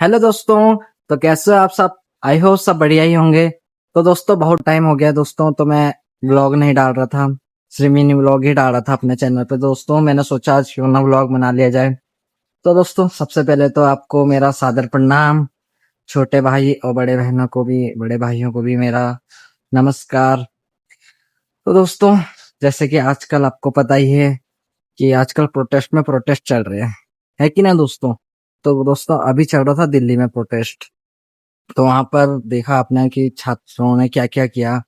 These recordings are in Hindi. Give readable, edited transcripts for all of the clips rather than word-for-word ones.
हेलो दोस्तों। तो कैसे हो आप सब? आई होप सब बढ़िया ही होंगे। तो दोस्तों बहुत टाइम हो गया दोस्तों, तो मैं व्लॉग नहीं डाल रहा था, सिर्फ मिनी व्लॉग ही डाल रहा था अपने चैनल पे। दोस्तों मैंने सोचा आज क्यों ना व्लॉग बना लिया जाए। तो दोस्तों सबसे पहले तो आपको मेरा सादर प्रणाम, छोटे भाई और बड़े बहनों को भी, बड़े भाइयों को भी मेरा नमस्कार। तो दोस्तों जैसे कि आजकल आपको पता ही है कि आजकल प्रोटेस्ट में प्रोटेस्ट चल रहे हैं, है कि ना दोस्तों? तो दोस्तों अभी चल रहा था दिल्ली में प्रोटेस्ट। तो वहां पर देखा आपने कि छात्रों ने क्या क्या किया।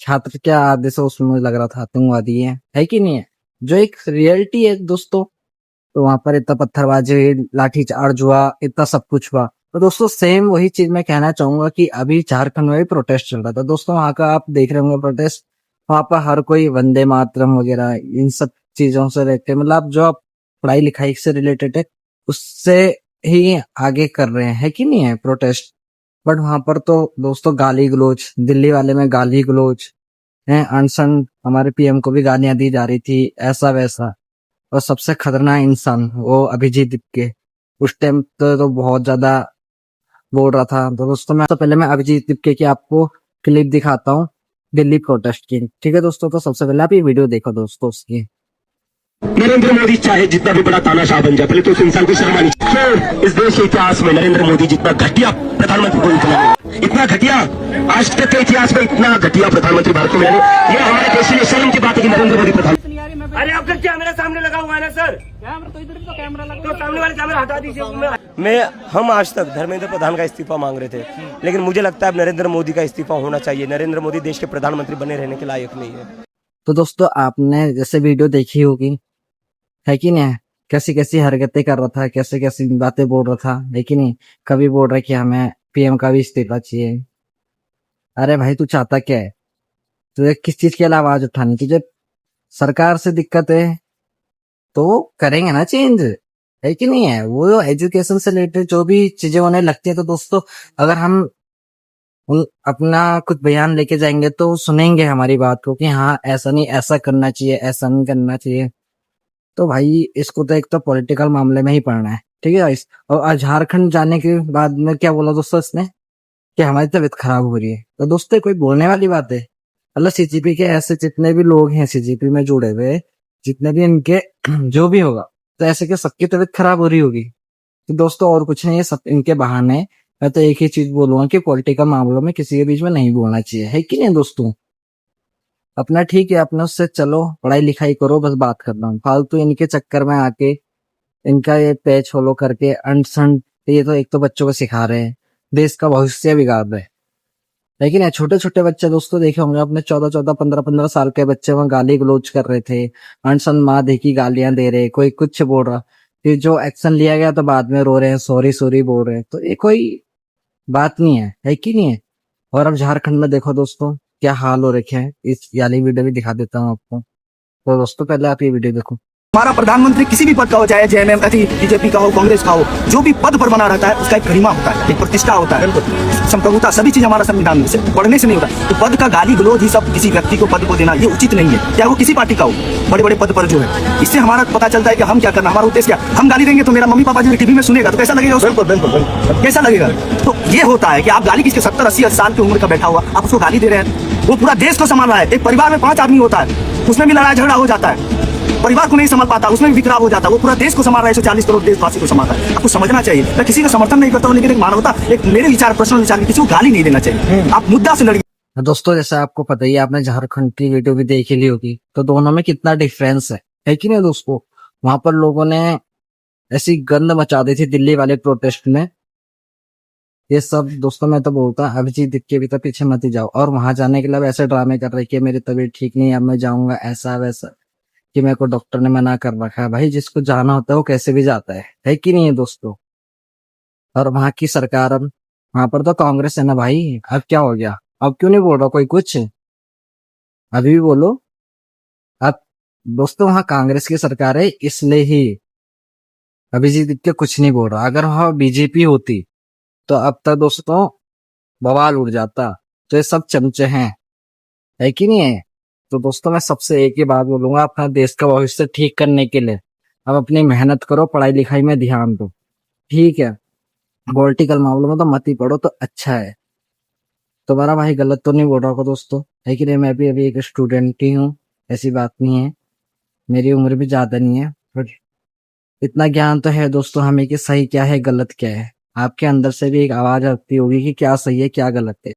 छात्र क्या आधे से उसमें लग रहा था आतंकवादी है कि नहीं है, जो एक रियलिटी है दोस्तों। तो वहां पर इतना पत्थरबाजी, लाठीचार्ज हुआ, इतना सब कुछ हुआ। तो दोस्तों सेम वही चीज मैं कहना चाहूंगा कि अभी झारखंड में भी प्रोटेस्ट चल रहा था दोस्तों। वहां का आप देख रहे होंगे प्रोटेस्ट, वहां पर हर कोई वंदे मातरम वगैरह इन सब चीजों से रहते, मतलब जो आप पढ़ाई लिखाई से रिलेटेड है उससे ही आगे कर रहे हैं, है कि नहीं है प्रोटेस्ट। बट वहां पर तो दोस्तों गाली गलौज, दिल्ली वाले में गाली गलौज है, अनशन हमारे पीएम को भी गालियां दी जा रही थी, ऐसा वैसा। और सबसे खतरनाक इंसान वो अभिजीत दीपके, उस टाइम तो बहुत ज्यादा बोल रहा था। तो दोस्तों मैं तो पहले मैं अभिजीत दीपके की आपको क्लिप दिखाता हूँ दिल्ली प्रोटेस्ट की, ठीक है दोस्तों? तो सबसे पहले आप ये वीडियो देखो दोस्तों उसकी। नरेंद्र मोदी चाहे जितना भी बड़ा तानाशाह बन जाए, पहले तो उस इंसान को शर्म आनी चाहिए। इस देश के इतिहास में नरेंद्र मोदी जितना घटिया प्रधानमंत्री कोई नहीं, इतना घटिया आज तक के इतिहास में इतना घटिया प्रधानमंत्री भारत को मिला नहीं। ये हमारे देश के लिए शर्म की बात है कि नरेंद्र मोदी प्रधानमंत्री। अरे आपका कैमरा सामने लगा हुआ है ना सर, तो इधर तो कैमरा लगा, तो सामने वाले कैमरा हटा दीजिए। हम आज तक धर्मेंद्र प्रधान का इस्तीफा मांग रहे थे, लेकिन मुझे लगता है अब नरेंद्र मोदी का इस्तीफा होना चाहिए। नरेंद्र मोदी देश के प्रधानमंत्री बने रहने के लायक नहीं है। तो दोस्तों आपने जैसे वीडियो देखी होगी, है कि नहीं, कैसी कैसी हरकतें कर रहा था, कैसे कैसी बातें बोल रहा था, है कि नहीं? कभी बोल रहा है कि हमें पीएम का भी इस्तीफा चाहिए। अरे भाई तू चाहता क्या है? तुझे किस चीज के लिए आवाज उठानी? तुझे सरकार से दिक्कत है तो करेंगे ना चेंज, है कि नहीं है? वो एजुकेशन से रिलेटेड जो भी चीजें उन्हें लगती है, तो दोस्तों अगर हम अपना कुछ बयान लेके जाएंगे तो सुनेंगे हमारी बात को कि हाँ ऐसा नहीं, ऐसा करना चाहिए, ऐसा नहीं करना चाहिए। तो भाई इसको तो एक तो पॉलिटिकल मामले में ही पढ़ना है, ठीक है गाइस? और आज झारखंड जाने के बाद में क्या बोला दोस्तों इसने कि हमारी तबीयत खराब हो रही है। तो दोस्तों कोई बोलने वाली बात है? मतलब सीजीपी के ऐसे जितने भी लोग हैं, सीजीपी में जुड़े हुए जितने भी इनके जो भी होगा, तो ऐसे कि सबकी तबीयत खराब हो रही होगी। तो दोस्तों और कुछ नहीं है, सब इनके बहाने हैं। मैं तो एक ही चीज बोलूंगा कि पॉलिटिकल मामलों में किसी के बीच में नहीं बोलना चाहिए, है कि नहीं दोस्तों? अपना ठीक है, अपने उससे चलो पढ़ाई लिखाई करो, बस बात कर रहा हूँ। फालतू इनके चक्कर में आके इनका ये पेज फॉलो करके अनसन, ये तो एक तो बच्चों को सिखा रहे हैं, देश का भविष्य बिगाड़ रहे हैं। लेकिन छोटे छोटे बच्चे दोस्तों देखे होंगे अपने, 14-14 15-15 साल के बच्चे वहां गाली गलौज कर रहे थे, अनसन माँ देखी गालियां दे रहे, कोई कुछ बोल रहा, फिर जो एक्शन लिया गया तो बाद में रो रहे हैं, सॉरी सॉरी बोल रहे हैं। तो ये कोई बात नहीं है कि नहीं है? और अब झारखंड में देखो दोस्तों क्या हाल हो रखे हैं, इस वाली वीडियो भी दिखा देता हूँ आपको। तो दोस्तों पहले आप ये वीडियो देखो। हमारा प्रधानमंत्री किसी भी पद का हो, चाहे जेएमएम बीजेपी का हो, कांग्रेस का हो, जो भी पद पर बना रहता है उसका एक गरिमा होता है, एक प्रतिष्ठा होता है, संप्रभुता, सभी चीज हमारा संविधान में से पढ़ने से नहीं होता। तो पद का गाली गलौज ही सब किसी व्यक्ति को पद को देना ये उचित नहीं है, चाहे वो किसी पार्टी का हो, बड़े बड़े पद पर जो है। इससे हमारा पता चलता है कि हम क्या करना, हमारा उद्देश्य क्या। हम गाली देंगे तो मेरा मम्मी पापा जो टीवी में सुनेगा तो कैसा लगेगा उसको? कैसा लगेगा? तो ये होता है कि आप गाली किसके 70-80 साल की उम्र का बैठा हुआ आप उसको गाली दे रहे हैं। वो पूरा देश को संभाल रहा है। एक परिवार में 5 आदमी होता है, उसमें भी लड़ाई झगड़ा हो जाता है, परिवार को नहीं संभाल पाता, उसमें भी विकराल हो जाता है। वो पूरा देश को संभाल रहा है, 140 करोड़ देशवासी को संभाल रहा है। आपको समझना चाहिए, मैं किसी का समर्थन नहीं करता हूँ, लेकिन एक मानवता, एक मेरे विचार, पर्सनल विचार, किसी को गाली नहीं देना चाहिए। आप मुद्दा से लड़िए। दोस्तों जैसे आपको पता ही है, आपने झारखंड की वीडियो भी देख ली होगी, तो दोनों में कितना डिफरेंस है कि नहीं दोस्तों? वहां पर लोगों ने ऐसी गंद मचा दी थी दिल्ली वाले प्रोटेस्ट में। ये सब दोस्तों मैं तो बोलता हूँ अभिजीत दीपके भी तो पीछे मत ही जाओ। और वहां जाने के लिए ऐसे ड्रामे कर रहे कि मेरी तबीयत ठीक नहीं है, अब मैं जाऊंगा, ऐसा वैसा, कि मेरे को डॉक्टर ने मना कर रखा है। भाई जिसको जाना होता है वो कैसे भी जाता है कि नहीं है दोस्तों? और वहां की सरकार, अब वहां पर तो कांग्रेस है ना भाई, अब क्या हो गया? अब क्यों नहीं बोल रहा कोई कुछ? अभी भी बोलो। अब दोस्तों वहां कांग्रेस की सरकार है, इसलिए ही अभिजीत दीपके कुछ नहीं बोल रहा। अगर वहां बीजेपी होती तो अब तक दोस्तों बवाल उड़ जाता। तो ये सब चमचे हैं, है कि नहीं है? तो दोस्तों मैं सबसे एक ही बात बोलूंगा, अपना देश का भविष्य ठीक करने के लिए अब अपनी मेहनत करो, पढ़ाई लिखाई में ध्यान दो, ठीक है? पॉलिटिकल मामलों में तो मत ही पढ़ो तो अच्छा है। तुम्हारा भाई गलत तो नहीं बोल रहा होगा दोस्तों, है कि नहीं? मैं भी अभी एक स्टूडेंट ही हूँ, ऐसी बात नहीं है, मेरी उम्र भी ज्यादा नहीं है, बट इतना ज्ञान तो है दोस्तों हमें कि सही क्या है गलत क्या है। आपके अंदर से भी एक आवाज आती होगी कि क्या सही है क्या गलत है।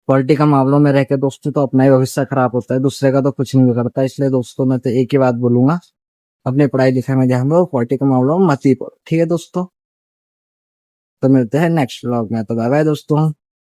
पॉलिटिकल मामलों में रहकर दोस्तों तो अपना ही भविष्य खराब होता है, दूसरे का तो कुछ नहीं बिगड़ता। इसलिए दोस्तों मैं तो एक ही बात बोलूंगा, अपने पढ़ाई लिखाई में ध्यान दो, पॉलिटिकल मामलों में मत ही पढ़ो, ठीक है दोस्तों? तो मिलते हैं नेक्स्ट व्लॉग में, तो बाय बाय दोस्तों।